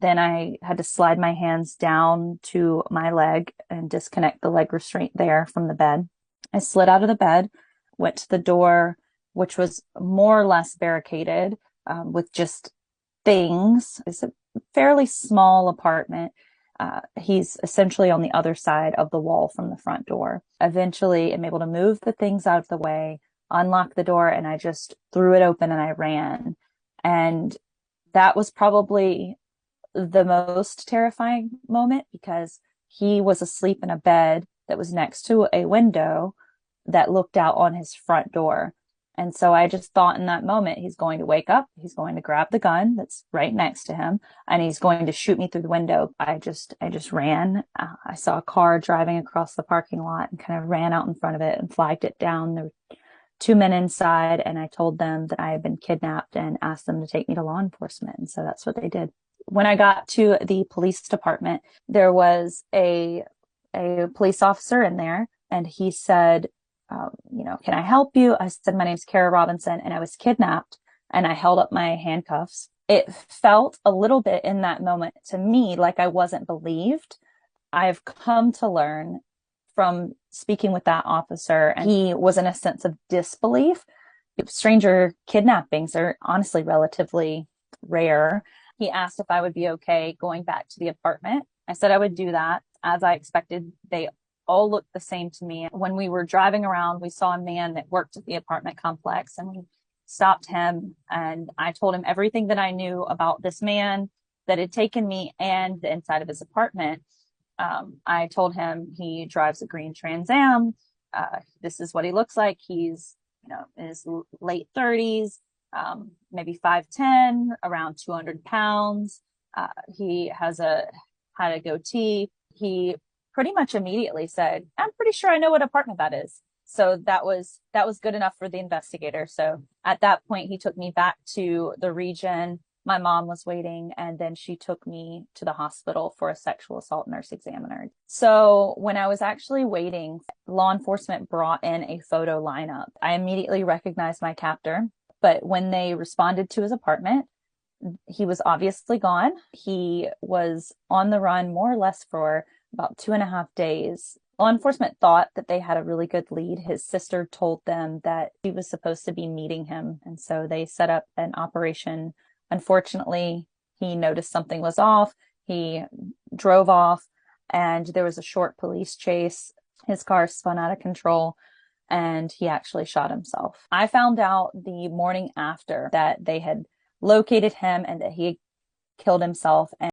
Then I had to slide my hands down to my leg and disconnect the leg restraint there from the bed. I slid out of the bed, went to the door, which was more or less barricaded with just things. It's a fairly small apartment. He's essentially on the other side of the wall from the front door. Eventually, I'm able to move the things out of the way, unlock the door, and I just threw it open and I ran. And that was probably the most terrifying moment because he was asleep in a bed that was next to a window that looked out on his front door. And so I just thought in that moment, he's going to wake up, he's going to grab the gun that's right next to him, and he's going to shoot me through the window. I just ran. I saw a car driving across the parking lot and kind of ran out in front of it and flagged it down. There were two men inside, and I told them that I had been kidnapped and asked them to take me to law enforcement. And so that's what they did. When I got to the police department, there was a police officer in there, and he said, can I help you? I said, my name's Kara Robinson, and I was kidnapped, and I held up my handcuffs. It felt a little bit in that moment to me like I wasn't believed. I've come to learn from speaking with that officer, and he was in a sense of disbelief. Stranger kidnappings are honestly relatively rare. He asked if I would be okay going back to the apartment. I said I would do that. As I expected, they all looked the same to me. When we were driving around, we saw a man that worked at the apartment complex, and we stopped him, and I told him everything that I knew about this man that had taken me and the inside of his apartment. I told him he drives a green Trans Am. This is what he looks like. He's, in his late 30s, maybe 5'10", around 200 pounds. He had a goatee. He pretty much immediately said, "I'm pretty sure I know what apartment that is." So that was good enough for the investigator. So at that point, he took me back to the region. My mom was waiting, and then she took me to the hospital for a sexual assault nurse examiner. So when I was actually waiting, law enforcement brought in a photo lineup. I immediately recognized my captor, but when they responded to his apartment, he was obviously gone. He was on the run more or less for about 2.5 days. Law enforcement thought that they had a really good lead. His sister told them that he was supposed to be meeting him, and so they set up an operation. Unfortunately, he noticed something was off. He drove off, and there was a short police chase. His car spun out of control, and he actually shot himself. I found out the morning after that they had located him and that he had killed himself. And